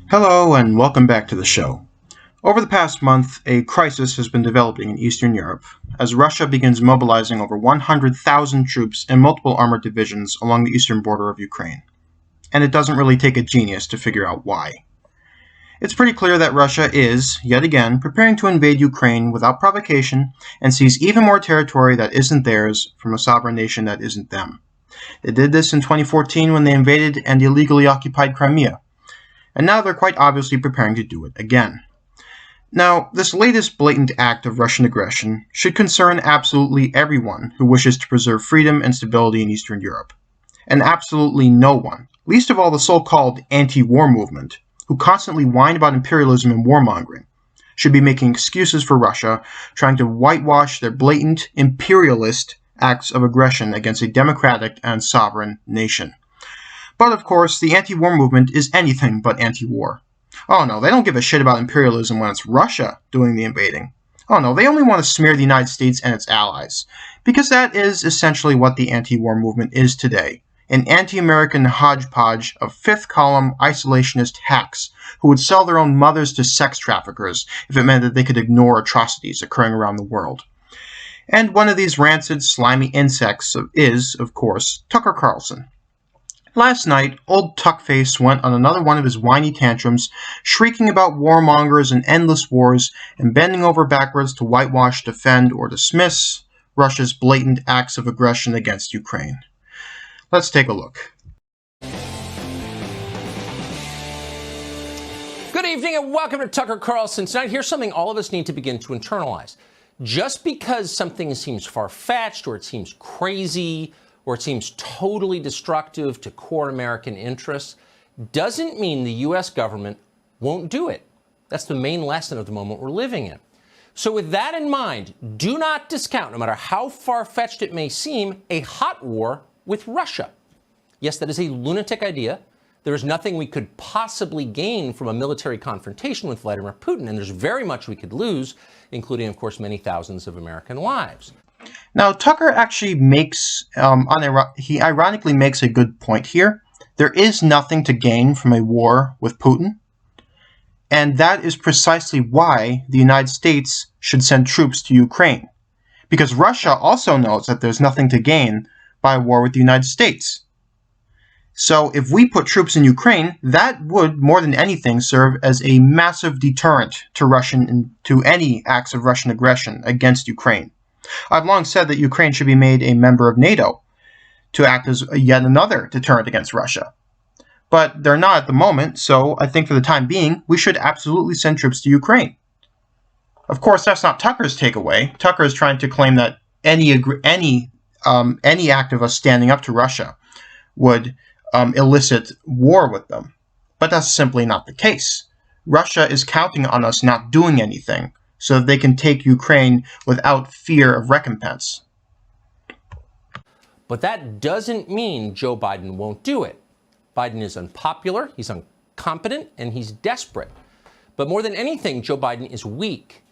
Hello and welcome back to the show. Over the past month, a crisis has been developing in Eastern Europe as Russia begins mobilizing over 100,000 troops in multiple armored divisions along the eastern border of Ukraine. And it doesn't really take a genius to figure out why. It's pretty clear that Russia is, yet again, preparing to invade Ukraine without provocation and seize even more territory that isn't theirs from a sovereign nation that isn't them. They did this in 2014 when they invaded and illegally occupied Crimea. And now they're quite obviously preparing to do it again. Now, this latest blatant act of Russian aggression should concern absolutely everyone who wishes to preserve freedom and stability in Eastern Europe. And absolutely no one, least of all the so-called anti-war movement, who constantly whine about imperialism and warmongering, should be making excuses for Russia, trying to whitewash their blatant imperialist acts of aggression against a democratic and sovereign nation. But of course, the anti-war movement is anything but anti-war. Oh no, they don't give a shit about imperialism when it's Russia doing the invading. Oh no, they only want to smear the United States and its allies. Because that is essentially what the anti-war movement is today. An anti-American hodgepodge of fifth-column isolationist hacks who would sell their own mothers to sex traffickers if it meant that they could ignore atrocities occurring around the world. And one of these rancid, slimy insects is, of course, Tucker Carlson. Last night, old Tuckface went on another one of his whiny tantrums, shrieking about warmongers and endless wars, and bending over backwards to whitewash, defend, or dismiss Russia's blatant acts of aggression against Ukraine. Let's take a look. Good evening and welcome to Tucker Carlson. Tonight, here's something all of us need to begin to internalize. Just because something seems far-fetched or it seems crazy or it seems totally destructive to core American interests, doesn't mean the U.S. government won't do it. That's the main lesson of the moment we're living in. So with that in mind, do not discount, no matter how far-fetched it may seem, a hot war with Russia. Yes, that is a lunatic idea. There is nothing we could possibly gain from a military confrontation with Vladimir Putin, and there's very much we could lose, including, of course, many thousands of American lives. Now, Tucker actually he ironically makes a good point here. There is nothing to gain from a war with Putin, and that is precisely why the United States should send troops to Ukraine. Because Russia also knows that there's nothing to gain by a war with the United States. So if we put troops in Ukraine, that would, more than anything, serve as a massive deterrent to any acts of Russian aggression against Ukraine. I've long said that Ukraine should be made a member of NATO to act as yet another deterrent against Russia. But they're not at the moment, so I think for the time being, we should absolutely send troops to Ukraine. Of course, that's not Tucker's takeaway. Tucker is trying to claim that any act of us standing up to Russia would elicit war with them. But that's simply not the case. Russia is counting on us not doing anything, so that they can take Ukraine without fear of recompense. But that doesn't mean Joe Biden won't do it. Biden is unpopular, he's incompetent, and he's desperate. But more than anything, Joe Biden is weak.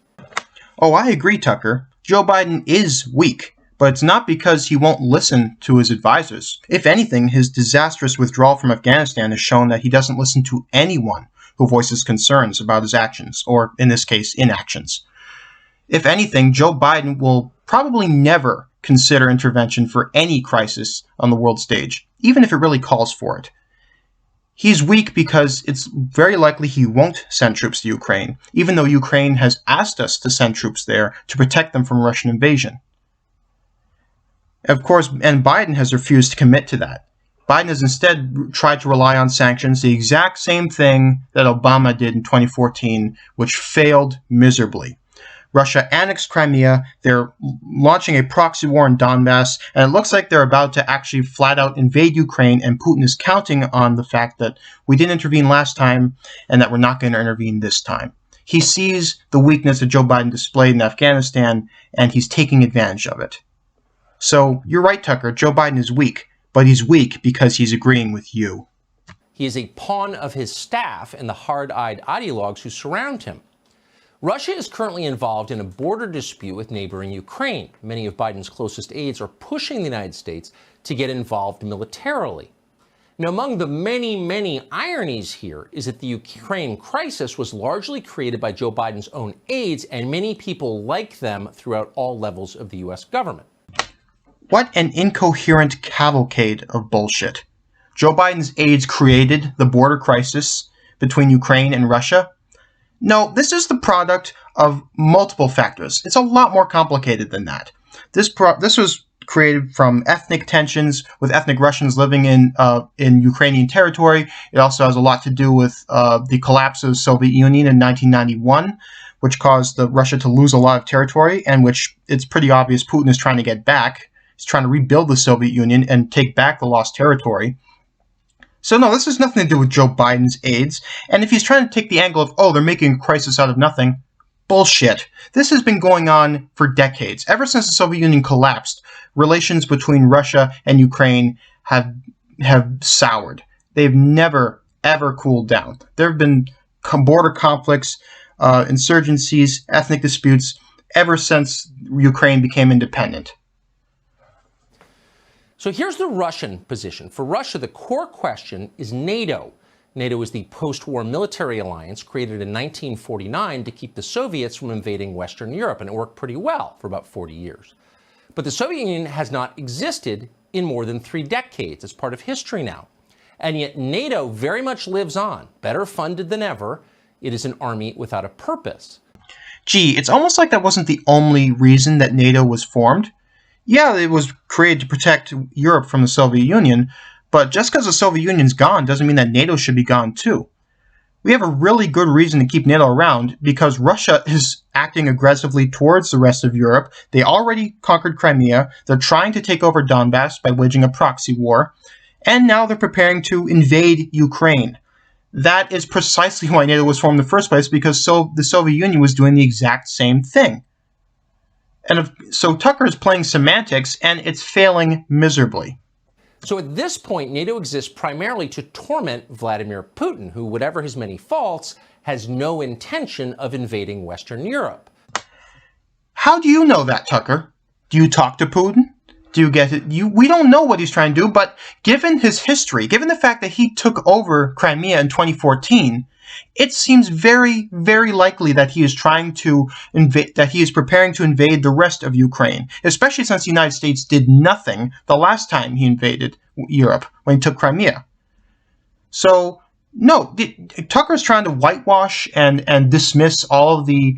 Oh, I agree, Tucker. Joe Biden is weak, but it's not because he won't listen to his advisors. If anything, his disastrous withdrawal from Afghanistan has shown that he doesn't listen to anyone who voices concerns about his actions, or in this case, inactions. If anything, Joe Biden will probably never consider intervention for any crisis on the world stage, even if it really calls for it. He's weak because it's very likely he won't send troops to Ukraine, even though Ukraine has asked us to send troops there to protect them from Russian invasion. Of course, and Biden has refused to commit to that. Biden has instead tried to rely on sanctions, the exact same thing that Obama did in 2014, which failed miserably. Russia annexed Crimea, they're launching a proxy war in Donbass, and it looks like they're about to actually flat out invade Ukraine, and Putin is counting on the fact that we didn't intervene last time and that we're not going to intervene this time. He sees the weakness that Joe Biden displayed in Afghanistan, and he's taking advantage of it. So you're right, Tucker, Joe Biden is weak. But he's weak because he's agreeing with you. He is a pawn of his staff and the hard-eyed ideologues who surround him. Russia is currently involved in a border dispute with neighboring Ukraine. Many of Biden's closest aides are pushing the United States to get involved militarily. Now, among the many, many ironies here is that the Ukraine crisis was largely created by Joe Biden's own aides and many people like them throughout all levels of the U.S. government. What an incoherent cavalcade of bullshit. Joe Biden's aides created the border crisis between Ukraine and Russia. No, this is the product of multiple factors. It's a lot more complicated than that. This was created from ethnic tensions with ethnic Russians living in Ukrainian territory. It also has a lot to do with the collapse of the Soviet Union in 1991, which caused Russia to lose a lot of territory, and which it's pretty obvious Putin is trying to get back. He's trying to rebuild the Soviet Union and take back the lost territory. So no, this has nothing to do with Joe Biden's aides. And if he's trying to take the angle of, oh, they're making a crisis out of nothing, bullshit. This has been going on for decades. Ever since the Soviet Union collapsed, relations between Russia and Ukraine have soured. They've never, ever cooled down. There have been border conflicts, insurgencies, ethnic disputes ever since Ukraine became independent. So here's the Russian position. For Russia, the core question is NATO. NATO is the post-war military alliance created in 1949 to keep the Soviets from invading Western Europe, and it worked pretty well for about 40 years. But the Soviet Union has not existed in more than 3 decades. It's part of history now. And yet NATO very much lives on, better funded than ever. It is an army without a purpose. Gee, it's almost like that wasn't the only reason that NATO was formed. Yeah, it was created to protect Europe from the Soviet Union, but just because the Soviet Union's gone doesn't mean that NATO should be gone too. We have a really good reason to keep NATO around because Russia is acting aggressively towards the rest of Europe. They already conquered Crimea. They're trying to take over Donbass by waging a proxy war. And now they're preparing to invade Ukraine. That is precisely why NATO was formed in the first place, because the Soviet Union was doing the exact same thing. And so Tucker is playing semantics, and it's failing miserably. So at this point, NATO exists primarily to torment Vladimir Putin, who, whatever his many faults, has no intention of invading Western Europe. How do you know that, Tucker? Do you talk to Putin? Do you get it? We don't know what he's trying to do, but given his history, given the fact that he took over Crimea in 2014, it seems very, very likely that he is trying to invade, that he is preparing to invade the rest of Ukraine, especially since the United States did nothing the last time he invaded Europe when he took Crimea. So, no, Tucker is trying to whitewash and dismiss all of the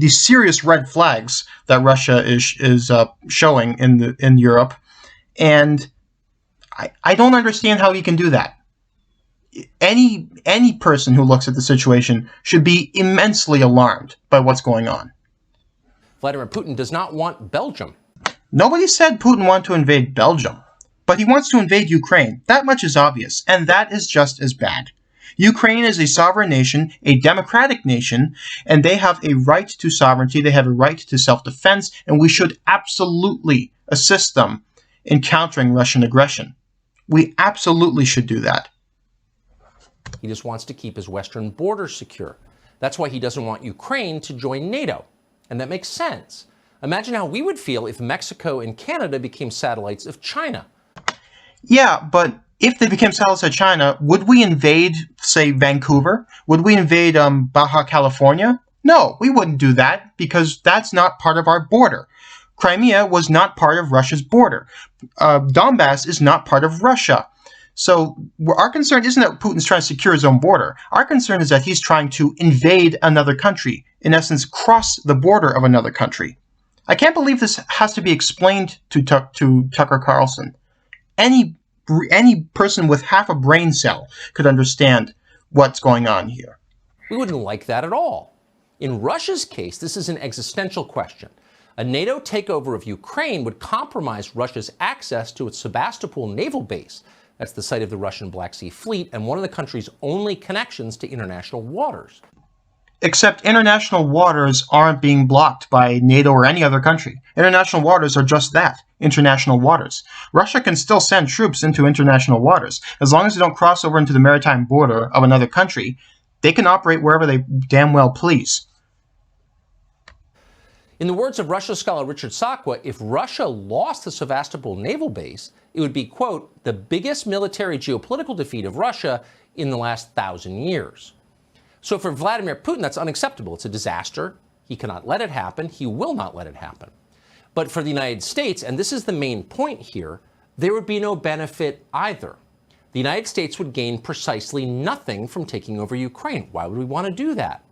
serious red flags that Russia is showing in Europe, and I don't understand how he can do that. Any person who looks at the situation should be immensely alarmed by what's going on. Vladimir Putin does not want Belgium. Nobody said Putin wanted to invade Belgium, but he wants to invade Ukraine. That much is obvious, and that is just as bad. Ukraine is a sovereign nation, a democratic nation, and they have a right to sovereignty, they have a right to self-defense, and we should absolutely assist them in countering Russian aggression. We absolutely should do that. He just wants to keep his western border secure. That's why he doesn't want Ukraine to join NATO. And that makes sense. Imagine how we would feel if Mexico and Canada became satellites of China. Yeah, but if they became satellites of China, would we invade, say, Vancouver? Would we invade Baja California? No, we wouldn't do that because that's not part of our border. Crimea was not part of Russia's border. Donbass is not part of Russia. So our concern isn't that Putin's trying to secure his own border. Our concern is that he's trying to invade another country, in essence, cross the border of another country. I can't believe this has to be explained to Tucker Carlson. Any person with half a brain cell could understand what's going on here. We wouldn't like that at all. In Russia's case, this is an existential question. A NATO takeover of Ukraine would compromise Russia's access to its Sebastopol naval base. That's the site of the Russian Black Sea Fleet and one of the country's only connections to international waters. Except international waters aren't being blocked by NATO or any other country. International waters are just that, international waters. Russia can still send troops into international waters. As long as they don't cross over into the maritime border of another country, they can operate wherever they damn well please. In the words of Russia scholar Richard Sakwa, if Russia lost the Sevastopol naval base, It would be, quote, the biggest military geopolitical defeat of Russia in the last 1,000 years. So for Vladimir Putin, that's unacceptable. It's a disaster. He cannot let it happen. He will not let it happen. But for the United States, and this is the main point here, there would be no benefit either. The United States would gain precisely nothing from taking over Ukraine. Why would we want to do that?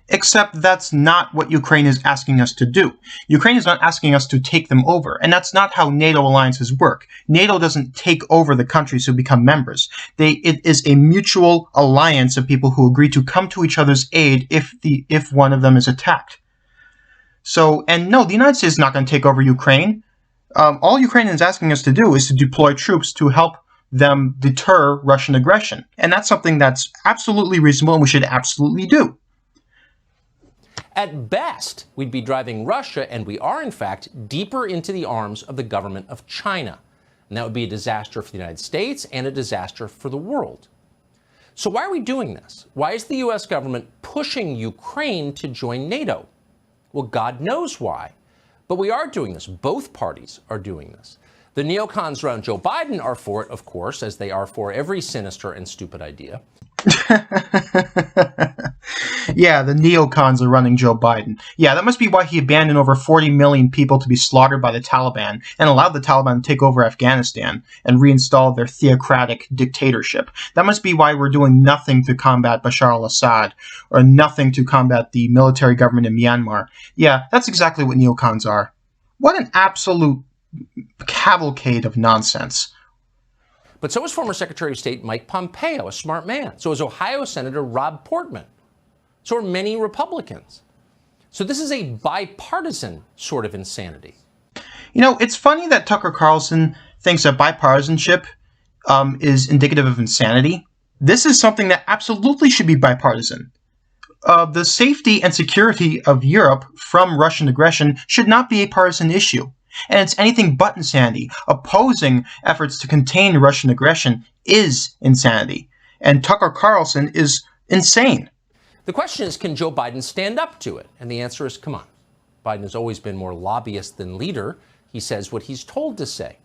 Except that's not what Ukraine is asking us to do. Ukraine is not asking us to take them over, and that's not how NATO alliances work. NATO doesn't take over the countries who become members. It is a mutual alliance of people who agree to come to each other's aid if one of them is attacked. So, and no, the United States is not going to take over Ukraine. All Ukraine is asking us to do is to deploy troops to help them deter Russian aggression, and that's something that's absolutely reasonable and we should absolutely do. At best, we'd be driving Russia, and we are in fact, deeper into the arms of the government of China. And that would be a disaster for the United States and a disaster for the world. So why are we doing this? Why is the U.S. government pushing Ukraine to join NATO? Well, God knows why. But we are doing this. Both parties are doing this. The neocons around Joe Biden are for it, of course, as they are for every sinister and stupid idea. Yeah, the neocons are running Joe Biden. Yeah, that must be why he abandoned over 40 million people to be slaughtered by the Taliban and allowed the Taliban to take over Afghanistan and reinstall their theocratic dictatorship. That must be why we're doing nothing to combat Bashar al-Assad or nothing to combat the military government in Myanmar. Yeah, that's exactly what neocons are. What an absolute cavalcade of nonsense. But so is former Secretary of State Mike Pompeo, a smart man. So is Ohio Senator Rob Portman. So are many Republicans. So this is a bipartisan sort of insanity. You know, it's funny that Tucker Carlson thinks that bipartisanship is indicative of insanity. This is something that absolutely should be bipartisan. The safety and security of Europe from Russian aggression should not be a partisan issue. And it's anything but insanity. Opposing efforts to contain Russian aggression is insanity. And Tucker Carlson is insane. The question is, can Joe Biden stand up to it? And the answer is, come on. Biden has always been more lobbyist than leader. He says what he's told to say.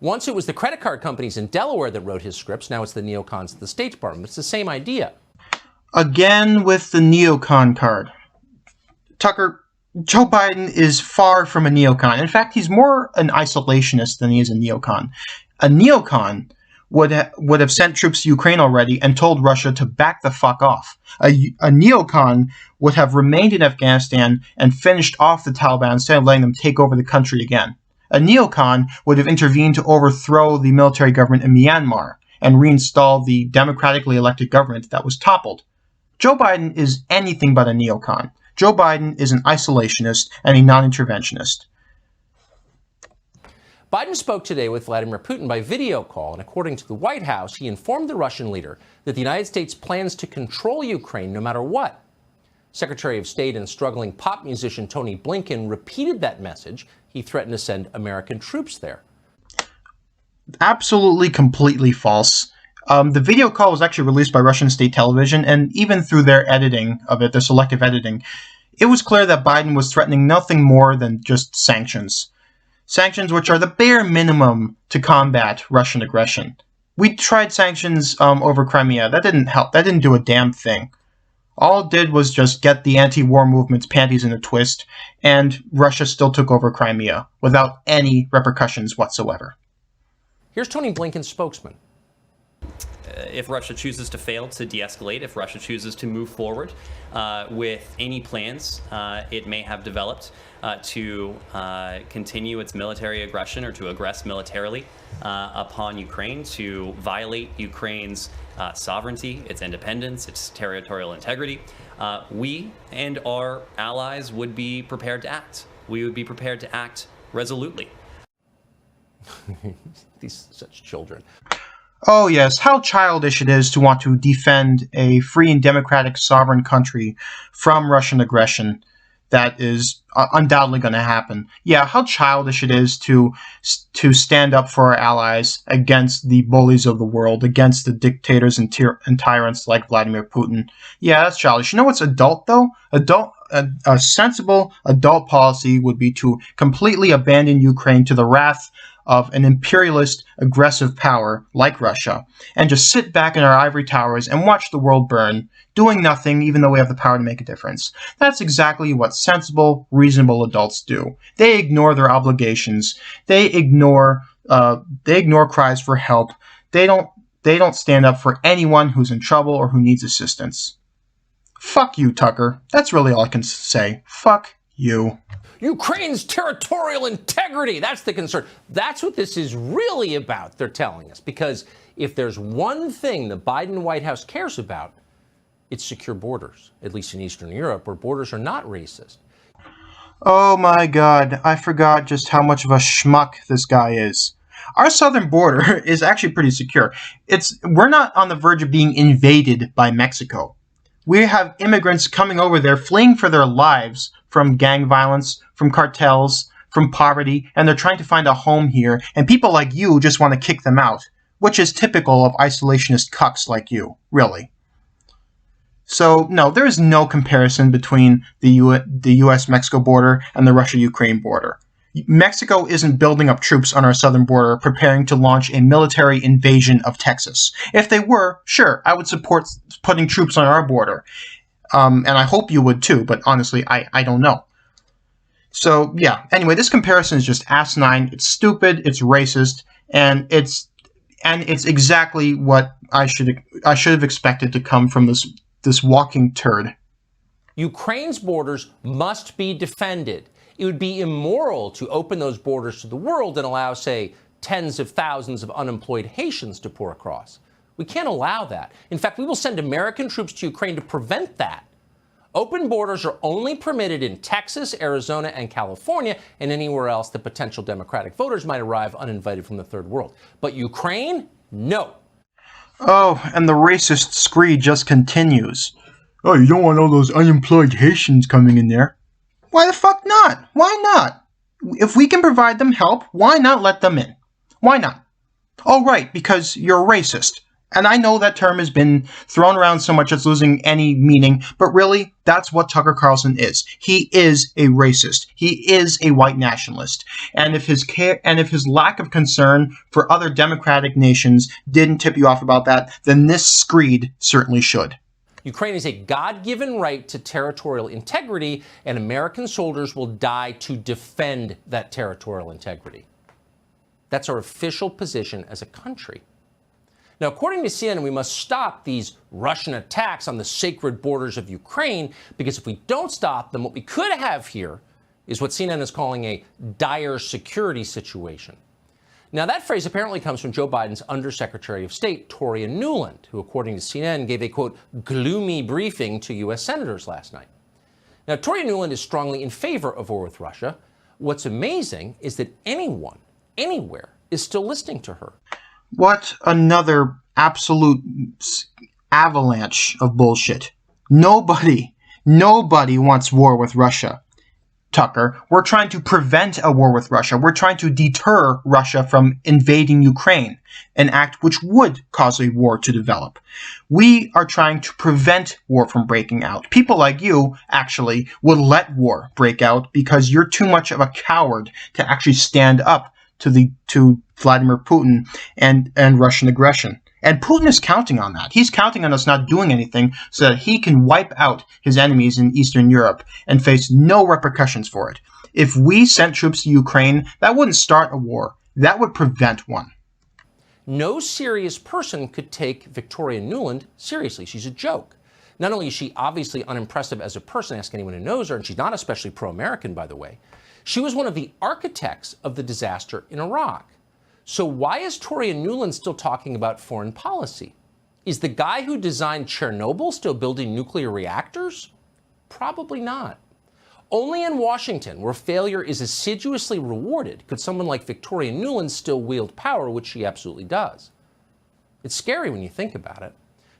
Once it was the credit card companies in Delaware that wrote his scripts. Now it's the neocons at the State Department. It's the same idea. Again with the neocon card. Tucker, Joe Biden is far from a neocon. In fact, he's more an isolationist than he is a neocon. A neocon would have sent troops to Ukraine already and told Russia to back the fuck off. A neocon would have remained in Afghanistan and finished off the Taliban instead of letting them take over the country again. A neocon would have intervened to overthrow the military government in Myanmar and reinstall the democratically elected government that was toppled. Joe Biden is anything but a neocon. Joe Biden is an isolationist and a non-interventionist. Biden spoke today with Vladimir Putin by video call, and according to the White House, he informed the Russian leader that the United States plans to control Ukraine no matter what. Secretary of State and struggling pop musician Tony Blinken repeated that message. He threatened to send American troops there. Absolutely, completely false. The video call was actually released by Russian state television, and even through their editing of it, their selective editing, it was clear that Biden was threatening nothing more than just sanctions. Sanctions which are the bare minimum to combat Russian aggression. We tried sanctions over Crimea. That didn't help. That didn't do a damn thing. All it did was just get the anti-war movement's panties in a twist, and Russia still took over Crimea without any repercussions whatsoever. Here's Tony Blinken's spokesman. If Russia chooses to fail to de-escalate, if Russia chooses to move forward with any plans it may have developed to continue its military aggression or to aggress militarily upon Ukraine, to violate Ukraine's sovereignty, its independence, its territorial integrity, we and our allies would be prepared to act. We would be prepared to act resolutely. These such children. Oh yes, how childish it is to want to defend a free and democratic sovereign country from Russian aggression. That is undoubtedly going to happen. Yeah, how childish it is to stand up for our allies against the bullies of the world, against the dictators and tyrants like Vladimir Putin. Yeah, that's childish. You know what's adult, though? A sensible adult policy would be to completely abandon Ukraine to the wrath of an imperialist, aggressive power like Russia and just sit back in our ivory towers and watch the world burn, doing nothing even though we have the power to make a difference. That's exactly what sensible, reasonable adults do. They ignore their obligations. They ignore cries for help. They don't stand up for anyone who's in trouble or who needs assistance. Fuck you, Tucker. That's really all I can say. Fuck you. Ukraine's territorial integrity. That's the concern. That's what this is really about, they're telling us. Because if there's one thing the Biden White House cares about, it's secure borders, at least in Eastern Europe, where borders are not racist. Oh my God, I forgot just how much of a schmuck this guy is. Our southern border is actually pretty secure. We're not on the verge of being invaded by Mexico. We have immigrants coming over there fleeing for their lives from gang violence, from cartels, from poverty, and they're trying to find a home here, and people like you just want to kick them out, which is typical of isolationist cucks like you, really. So, no, there is no comparison between the U.S.-Mexico border and the Russia-Ukraine border. Mexico isn't building up troops on our southern border preparing to launch a military invasion of Texas. If they were, sure, I would support putting troops on our border. And I hope you would too, but honestly, I don't know. So, yeah, anyway, this comparison is just asinine, it's stupid, it's racist, and it's exactly what I should have expected to come from this walking turd. Ukraine's borders must be defended. It would be immoral to open those borders to the world and allow, say, tens of thousands of unemployed Haitians to pour across. We can't allow that. In fact, we will send American troops to Ukraine to prevent that. Open borders are only permitted in Texas, Arizona, and California, and anywhere else that potential Democratic voters might arrive uninvited from the third world. But Ukraine, no. Oh, and the racist screed just continues. Oh, you don't want all those unemployed Haitians coming in there. Why the fuck not? Why not? If we can provide them help, why not let them in? Why not? Oh, right, because you're a racist. And I know that term has been thrown around so much it's losing any meaning, but really, that's what Tucker Carlson is. He is a racist. He is a white nationalist. And if his lack of concern for other democratic nations didn't tip you off about that, then this screed certainly should. Ukraine is a God-given right to territorial integrity, and American soldiers will die to defend that territorial integrity. That's our official position as a country. Now, according to CNN, we must stop these Russian attacks on the sacred borders of Ukraine, because if we don't stop them, what we could have here is what CNN is calling a dire security situation. Now, that phrase apparently comes from Joe Biden's Undersecretary of State, Toria Nuland, who, according to CNN, gave a, quote, gloomy briefing to U.S. senators last night. Now, Toria Nuland is strongly in favor of war with Russia. What's amazing is that anyone, anywhere, is still listening to her. What another absolute avalanche of bullshit. Nobody wants war with Russia, Tucker. We're trying to prevent a war with Russia. We're trying to deter Russia from invading Ukraine, an act which would cause a war to develop. We are trying to prevent war from breaking out. People like you, actually, would let war break out because you're too much of a coward to actually stand up to Vladimir Putin and Russian aggression. And Putin is counting on that. He's counting on us not doing anything so that he can wipe out his enemies in Eastern Europe and face no repercussions for it. If we sent troops to Ukraine, that wouldn't start a war. That would prevent one. No serious person could take Victoria Nuland seriously. She's a joke. Not only is she obviously unimpressive as a person, ask anyone who knows her, and she's not especially pro-American, by the way, she was one of the architects of the disaster in Iraq. So why is Toria Nuland still talking about foreign policy? Is the guy who designed Chernobyl still building nuclear reactors? Probably not. Only in Washington, where failure is assiduously rewarded, could someone like Victoria Nuland still wield power, which she absolutely does. It's scary when you think about it.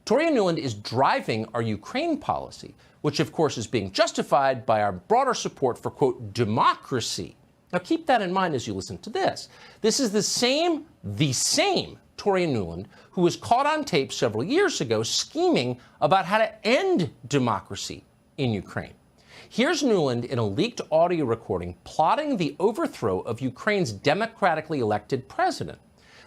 Toria Nuland is driving our Ukraine policy, which of course is being justified by our broader support for, quote, democracy. Now keep that in mind as you listen to this. This is the same Toria Nuland who was caught on tape several years ago scheming about how to end democracy in Ukraine. Here's Nuland in a leaked audio recording plotting the overthrow of Ukraine's democratically elected president.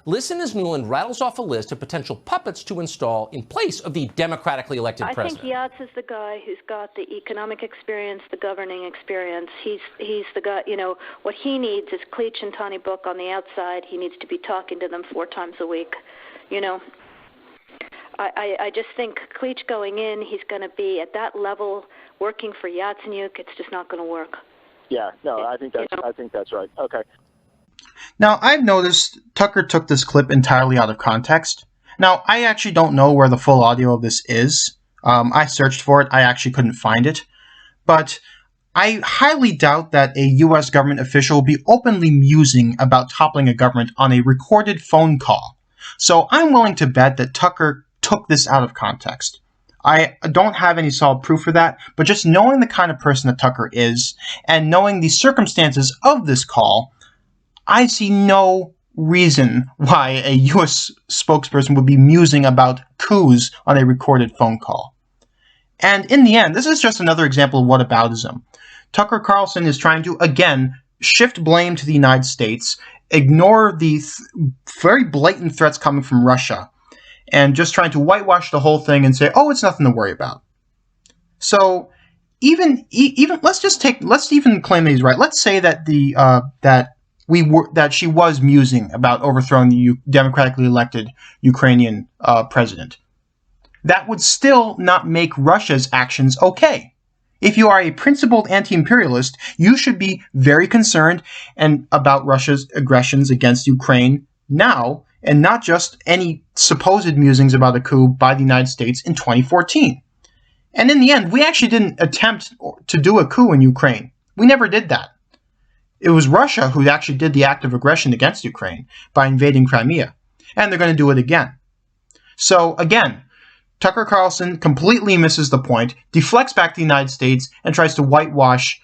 Listen as Nuland rattles off a list of potential puppets to install in place of the democratically elected president. I think Yats is the guy who's got the economic experience, the governing experience. He's the guy, you know, what he needs is Klitsch and Tony Book on the outside. He needs to be talking to them 4 times a week, you know. I just think Klitsch going in, he's going to be at that level working for Yatsenyuk. It's just not going to work. Yeah, no, I think that's right. Okay. Now, I've noticed Tucker took this clip entirely out of context. Now, I actually don't know where the full audio of this is. I searched for it. I actually couldn't find it. But I highly doubt that a U.S. government official will be openly musing about toppling a government on a recorded phone call. So I'm willing to bet that Tucker took this out of context. I don't have any solid proof for that, but just knowing the kind of person that Tucker is and knowing the circumstances of this call, I see no reason why a U.S. spokesperson would be musing about coups on a recorded phone call. And in the end, this is just another example of whataboutism. Tucker Carlson is trying to, again, shift blame to the United States, ignore the very blatant threats coming from Russia, and just trying to whitewash the whole thing and say, oh, it's nothing to worry about. So even let's even claim that he's right. Let's say that that she was musing about overthrowing the democratically elected Ukrainian president. That would still not make Russia's actions okay. If you are a principled anti-imperialist, you should be very concerned about Russia's aggressions against Ukraine now, and not just any supposed musings about a coup by the United States in 2014. And in the end, we actually didn't attempt to do a coup in Ukraine. We never did that. It was Russia who actually did the act of aggression against Ukraine by invading Crimea. And they're going to do it again. So again, Tucker Carlson completely misses the point, deflects back to the United States, and tries to whitewash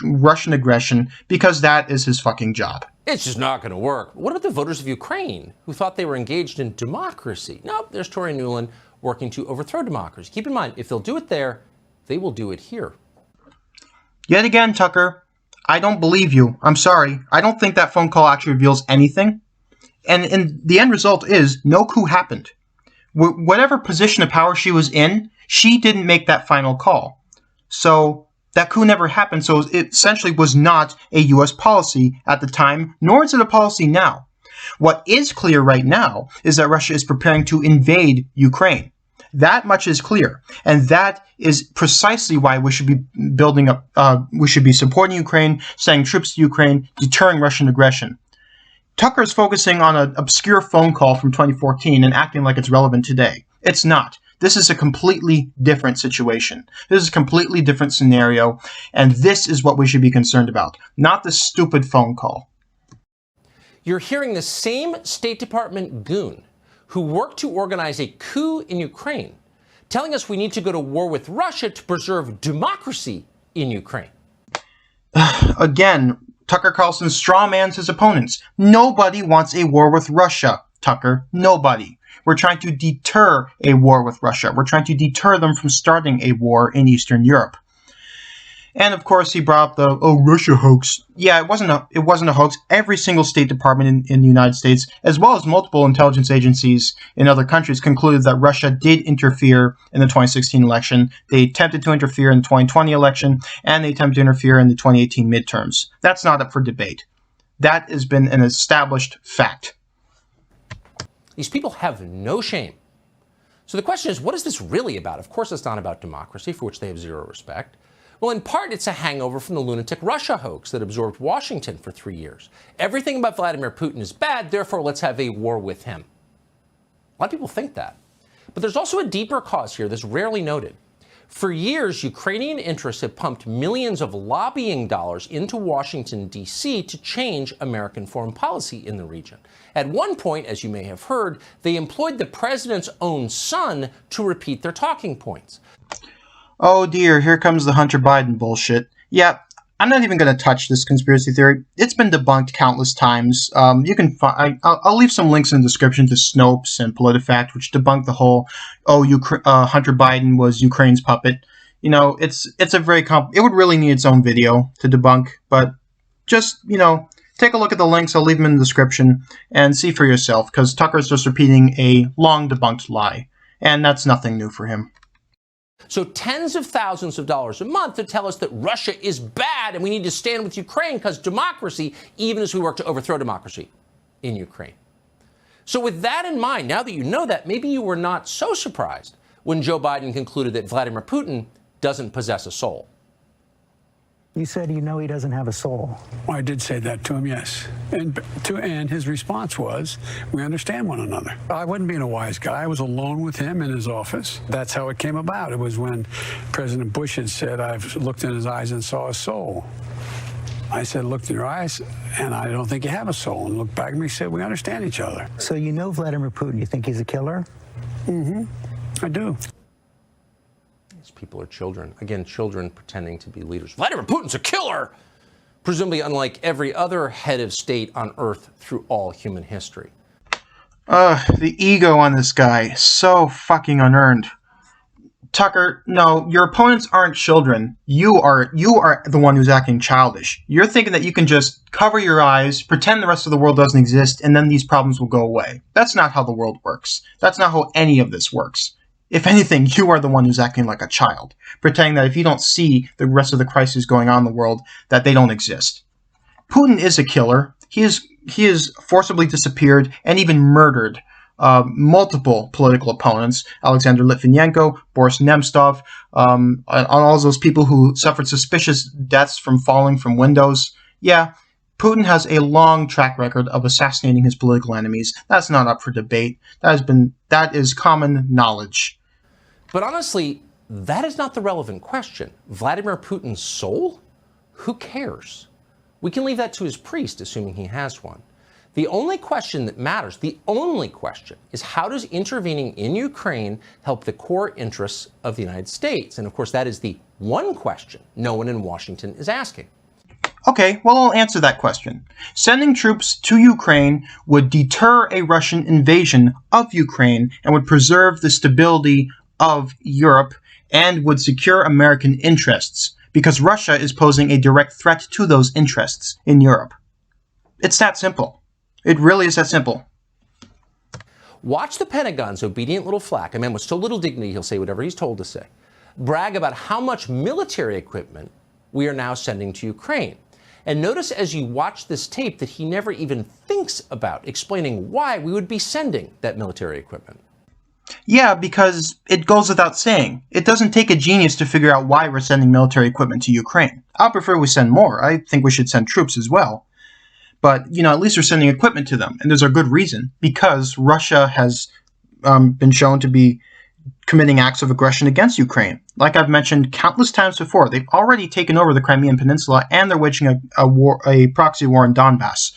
Russian aggression because that is his fucking job. It's just not going to work. What about the voters of Ukraine who thought they were engaged in democracy? Nope, there's Tory Nuland working to overthrow democracy. Keep in mind, if they'll do it there, they will do it here. Yet again, Tucker, I don't believe you. I'm sorry. I don't think that phone call actually reveals anything. And the end result is no coup happened. Whatever position of power she was in, she didn't make that final call. So that coup never happened, so it essentially was not a U.S. policy at the time, nor is it a policy now. What is clear right now is that Russia is preparing to invade Ukraine. That much is clear, and that is precisely why we should be building up. We should be supporting Ukraine, sending troops to Ukraine, deterring Russian aggression. Tucker is focusing on an obscure phone call from 2014 and acting like it's relevant today. It's not. This is a completely different situation. This is a completely different scenario, and this is what we should be concerned about, not this stupid phone call. You're hearing the same State Department goon who worked to organize a coup in Ukraine telling us we need to go to war with Russia to preserve democracy in Ukraine. Again, Tucker Carlson strawmans his opponents. Nobody wants a war with Russia, Tucker. Nobody. We're trying to deter a war with Russia. We're trying to deter them from starting a war in Eastern Europe. And of course, he brought up the Russia hoax. Yeah, it wasn't a hoax. Every single State Department in the United States, as well as multiple intelligence agencies in other countries, concluded that Russia did interfere in the 2016 election. They attempted to interfere in the 2020 election, and they attempted to interfere in the 2018 midterms. That's not up for debate. That has been an established fact. These people have no shame. So the question is, what is this really about? Of course, it's not about democracy, for which they have zero respect. Well, in part, it's a hangover from the lunatic Russia hoax that absorbed Washington for 3 years. Everything about Vladimir Putin is bad, therefore let's have a war with him. A lot of people think that. But there's also a deeper cause here that's rarely noted. For years, Ukrainian interests have pumped millions of lobbying dollars into Washington, D.C. to change American foreign policy in the region. At one point, as you may have heard, they employed the president's own son to repeat their talking points. Oh dear, here comes the Hunter Biden bullshit. Yeah, I'm not even going to touch this conspiracy theory. It's been debunked countless times. You can I'll leave some links in the description to Snopes and PolitiFact, which debunk the whole, Hunter Biden was Ukraine's puppet. it's a very it would really need its own video to debunk, but just, take a look at the links. I'll leave them in the description and see for yourself, because Tucker's just repeating a long debunked lie, and that's nothing new for him. So tens of thousands of dollars a month to tell us that Russia is bad and we need to stand with Ukraine because democracy, even as we work to overthrow democracy in Ukraine. So with that in mind, now that you know that, maybe you were not so surprised when Joe Biden concluded that Vladimir Putin doesn't possess a soul. You said he doesn't have a soul. Well, I did say that to him, yes. And his response was, we understand one another. I wasn't being a wise guy. I was alone with him in his office. That's how it came about. It was when President Bush had said, I've looked in his eyes and saw a soul. I said, looked in your eyes, and I don't think you have a soul. And looked back at me and said, we understand each other. So you know Vladimir Putin. You think he's a killer? Mm-hmm. I do. These people are children. Again, children pretending to be leaders. Vladimir Putin's a killer! Presumably unlike every other head of state on Earth through all human history. The ego on this guy, so fucking unearned. Tucker, no, your opponents aren't children. You are the one who's acting childish. You're thinking that you can just cover your eyes, pretend the rest of the world doesn't exist, and then these problems will go away. That's not how the world works. That's not how any of this works. If anything, you are the one who's acting like a child, pretending that if you don't see the rest of the crises going on in the world, that they don't exist. Putin is a killer. He is forcibly disappeared and even murdered multiple political opponents: Alexander Litvinenko, Boris Nemtsov, on all those people who suffered suspicious deaths from falling from windows. Yeah, Putin has a long track record of assassinating his political enemies. That's not up for debate. That is common knowledge. But honestly, that is not the relevant question. Vladimir Putin's soul? Who cares? We can leave that to his priest, assuming he has one. The only question that matters, the only question, is how does intervening in Ukraine help the core interests of the United States? And of course, that is the one question no one in Washington is asking. Okay, well, I'll answer that question. Sending troops to Ukraine would deter a Russian invasion of Ukraine and would preserve the stability of Europe and would secure American interests, because Russia is posing a direct threat to those interests in Europe. It's that simple. It really is that simple. Watch the Pentagon's obedient little flack, a man with so little dignity he'll say whatever he's told to say, brag about how much military equipment we are now sending to Ukraine. And notice as you watch this tape that he never even thinks about explaining why we would be sending that military equipment. Yeah, because it goes without saying. It doesn't take a genius to figure out why we're sending military equipment to Ukraine. I prefer we send more. I think we should send troops as well. But, at least we're sending equipment to them. And there's a good reason. Because Russia has been shown to be committing acts of aggression against Ukraine. Like I've mentioned countless times before, they've already taken over the Crimean Peninsula and they're waging a proxy war in Donbass.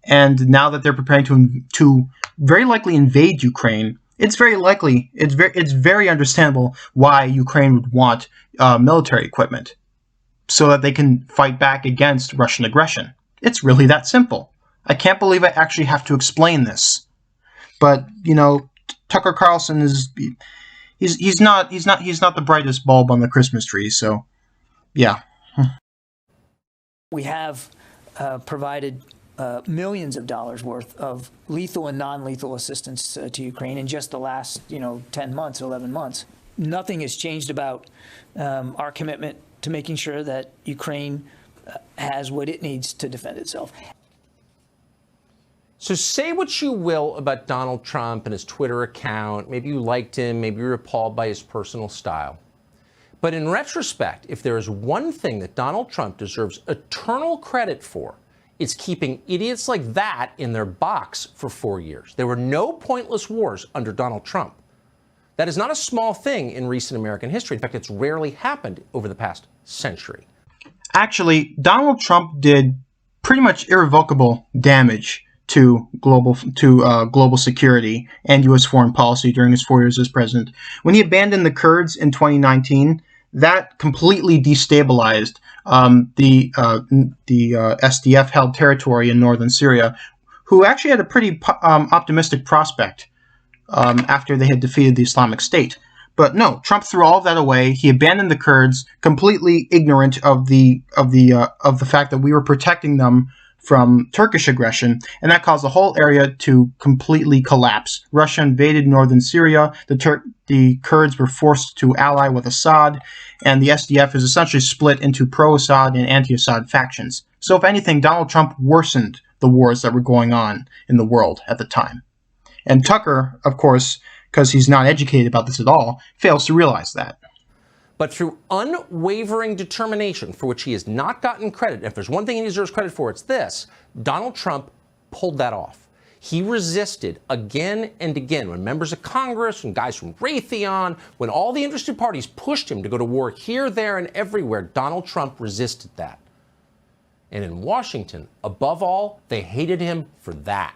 And now that they're preparing to very likely invade Ukraine, it's very understandable why Ukraine would want military equipment so that they can fight back against Russian aggression. It's really that simple. I can't believe I actually have to explain this. But, Tucker Carlson he's not the brightest bulb on the Christmas tree, so yeah. We have provided millions of dollars worth of lethal and non-lethal assistance to Ukraine in just the last 10 months, 11 months. Nothing has changed about our commitment to making sure that Ukraine has what it needs to defend itself. So say what you will about Donald Trump and his Twitter account. Maybe you liked him, maybe you're appalled by his personal style. But in retrospect, if there is one thing that Donald Trump deserves eternal credit for, it's keeping idiots like that in their box for 4 years. There were no pointless wars under Donald Trump. That is not a small thing in recent American history. In fact, it's rarely happened over the past century. Actually, Donald Trump did pretty much irrevocable damage to global security and U.S. foreign policy during his 4 years as president. When he abandoned the Kurds in 2019, that completely destabilized the SDF-held territory in northern Syria, who actually had a pretty optimistic prospect after they had defeated the Islamic State. But no, Trump threw all of that away. He abandoned the Kurds, completely ignorant of the fact that we were protecting them from Turkish aggression, and that caused the whole area to completely collapse. Russia invaded northern Syria. The Kurds were forced to ally with Assad, and the SDF is essentially split into pro-Assad and anti-Assad factions. So if anything, Donald Trump worsened the wars that were going on in the world at the time. And Tucker, of course, because he's not educated about this at all, fails to realize that. But through unwavering determination, for which he has not gotten credit, and if there's one thing he deserves credit for, it's this: Donald Trump pulled that off. He resisted again and again when members of Congress and guys from Raytheon, when all the interested parties pushed him to go to war here, there, and everywhere, Donald Trump resisted that. And in Washington, above all, they hated him for that.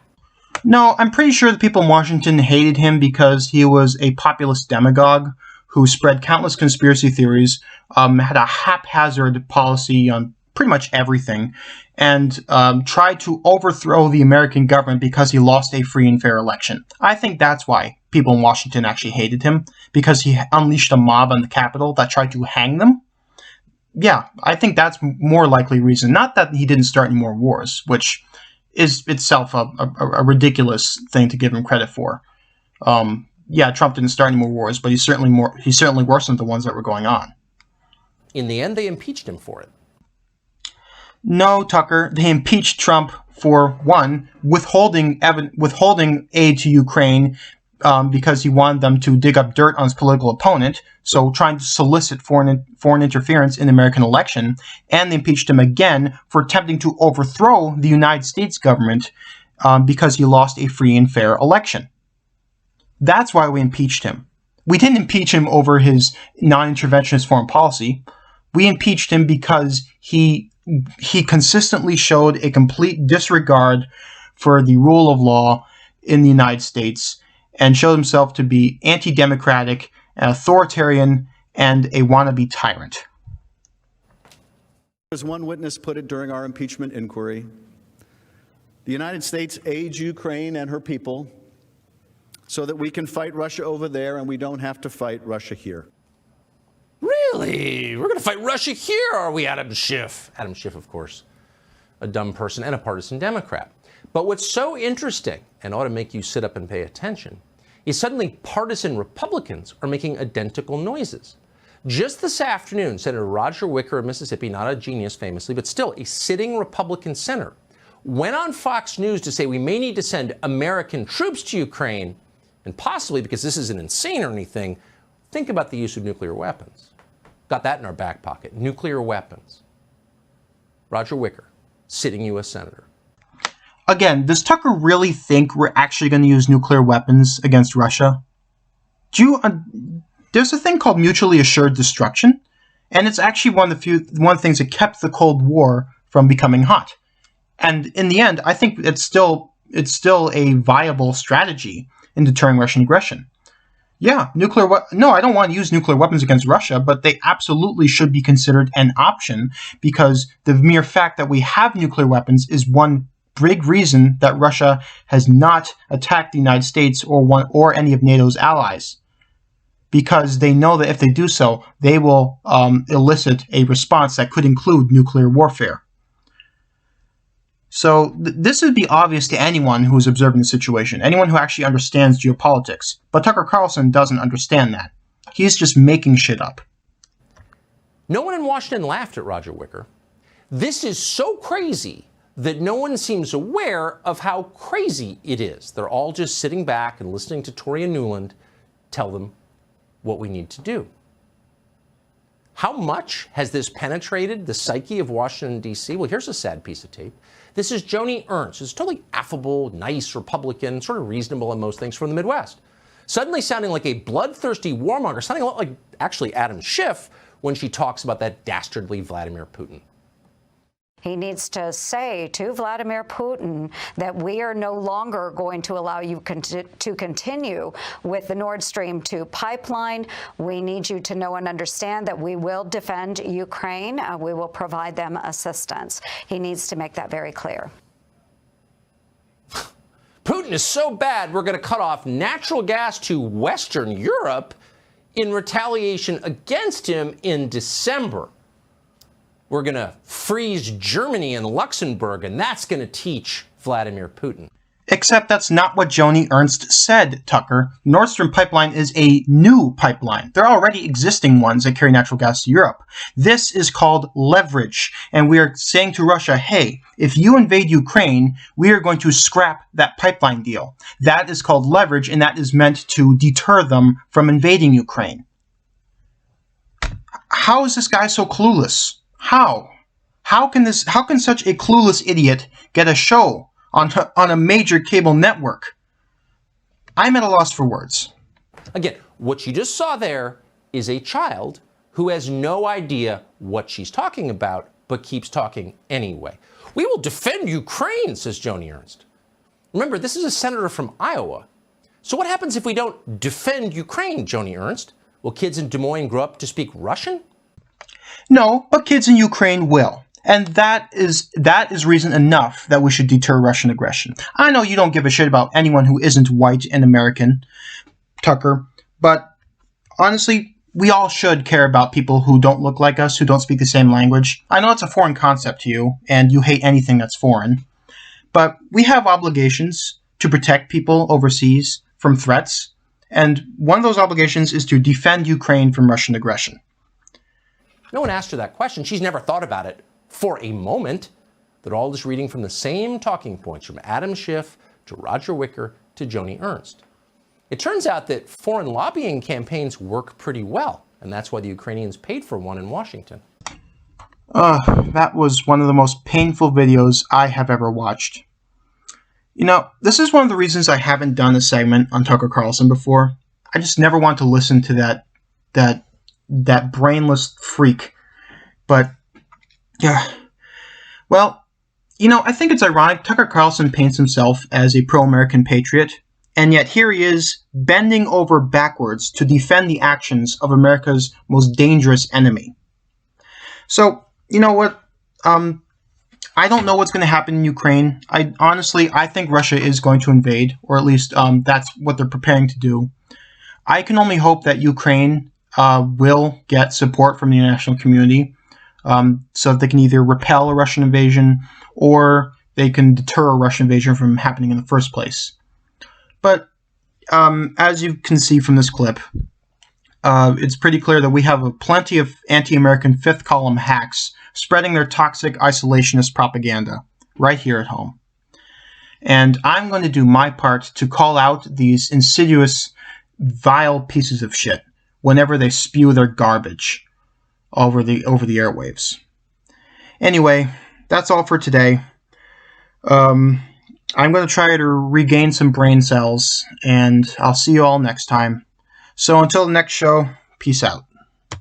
No, I'm pretty sure the people in Washington hated him because he was a populist demagogue who spread countless conspiracy theories, had a haphazard policy on pretty much everything, and tried to overthrow the American government because he lost a free and fair election. I think that's why people in Washington actually hated him, because he unleashed a mob on the Capitol that tried to hang them. Yeah, I think that's more likely reason. Not that he didn't start any more wars, which is itself a ridiculous thing to give him credit for. Yeah, Trump didn't start any more wars, but he certainly worsened the ones that were going on. In the end, they impeached him for it. No, Tucker, they impeached Trump for, one, withholding aid to Ukraine because he wanted them to dig up dirt on his political opponent, so trying to solicit foreign interference in the American election, and they impeached him again for attempting to overthrow the United States government because he lost a free and fair election. That's why we impeached him. We didn't impeach him over his non-interventionist foreign policy. We impeached him because he consistently showed a complete disregard for the rule of law in the United States and showed himself to be anti-democratic, an authoritarian, and a wannabe tyrant. As one witness put it during our impeachment inquiry, the United States aids Ukraine and her people so that we can fight Russia over there and we don't have to fight Russia here. Really? We're going to fight Russia here, are we, Adam Schiff? Adam Schiff, of course, a dumb person and a partisan Democrat. But what's so interesting, and ought to make you sit up and pay attention, is suddenly partisan Republicans are making identical noises. Just this afternoon, Senator Roger Wicker of Mississippi, not a genius famously, but still a sitting Republican senator, went on Fox News to say we may need to send American troops to Ukraine, and possibly, because this isn't insane or anything, think about the use of nuclear weapons. Got that in our back pocket. Nuclear weapons. Roger Wicker, sitting U.S. Senator. Again, does Tucker really think we're actually going to use nuclear weapons against Russia? There's a thing called mutually assured destruction, and it's actually one of the things that kept the Cold War from becoming hot. And in the end, I think it's still a viable strategy in deterring Russian aggression. Yeah, no, I don't want to use nuclear weapons against Russia, but they absolutely should be considered an option, because the mere fact that we have nuclear weapons is one big reason that Russia has not attacked the United States or any of NATO's allies, because they know that if they do so, they will elicit a response that could include nuclear warfare. So this would be obvious to anyone who is observing the situation, anyone who actually understands geopolitics. But Tucker Carlson doesn't understand that. He's just making shit up. No one in Washington laughed at Roger Wicker. This is so crazy that no one seems aware of how crazy it is. They're all just sitting back and listening to Toria Nuland tell them what we need to do. How much has this penetrated the psyche of Washington, D.C.? Well, here's a sad piece of tape. This is Joni Ernst, who's a totally affable, nice Republican, sort of reasonable on most things from the Midwest. Suddenly sounding like a bloodthirsty warmonger, sounding a lot like actually Adam Schiff when she talks about that dastardly Vladimir Putin. He needs to say to Vladimir Putin that we are no longer going to allow you to continue with the Nord Stream 2 pipeline. We need you to know and understand that we will defend Ukraine. We will provide them assistance. He needs to make that very clear. Putin is so bad, we're going to cut off natural gas to Western Europe. in retaliation against him in December, we're going to freeze Germany and Luxembourg, and that's going to teach Vladimir Putin. Except that's not what Joni Ernst said, Tucker. Nord Stream pipeline is a new pipeline. There are already existing ones that carry natural gas to Europe. This is called leverage, and we are saying to Russia, hey, if you invade Ukraine, we are going to scrap that pipeline deal. That is called leverage, and that is meant to deter them from invading Ukraine. How is this guy so clueless? How? How can such a clueless idiot get a show on a major cable network? I'm at a loss for words. Again, what you just saw there is a child who has no idea what she's talking about, but keeps talking anyway. We will defend Ukraine, says Joni Ernst. Remember, this is a senator from Iowa. So what happens if we don't defend Ukraine, Joni Ernst? Will kids in Des Moines grow up to speak Russian? No, but kids in Ukraine will. And that is reason enough that we should deter Russian aggression. I know you don't give a shit about anyone who isn't white and American, Tucker, but honestly, we all should care about people who don't look like us, who don't speak the same language. I know it's a foreign concept to you, and you hate anything that's foreign, but we have obligations to protect people overseas from threats, and one of those obligations is to defend Ukraine from Russian aggression. No one asked her that question. She's never thought about it for a moment. They're all just reading from the same talking points, from Adam Schiff to Roger Wicker to Joni Ernst. It turns out that foreign lobbying campaigns work pretty well, and that's why the Ukrainians paid for one in Washington. That was one of the most painful videos I have ever watched. You know, this is one of the reasons I haven't done a segment on Tucker Carlson before. I just never want to listen to that brainless freak. But yeah, well, you know, I think it's ironic. Tucker Carlson paints himself as a pro-American patriot, and yet here he is bending over backwards to defend the actions of America's most dangerous enemy. So, you know what? I don't know what's going to happen in Ukraine. I think Russia is going to invade, or at least that's what they're preparing to do. I can only hope that Ukraine will get support from the international community, so that they can either repel a Russian invasion or they can deter a Russian invasion from happening in the first place. But as you can see from this clip, it's pretty clear that we have plenty of anti-American fifth column hacks spreading their toxic isolationist propaganda right here at home. And I'm going to do my part to call out these insidious, vile pieces of shit whenever they spew their garbage over the airwaves. Anyway, that's all for today. I'm going to try to regain some brain cells, and I'll see you all next time. So until the next show, peace out.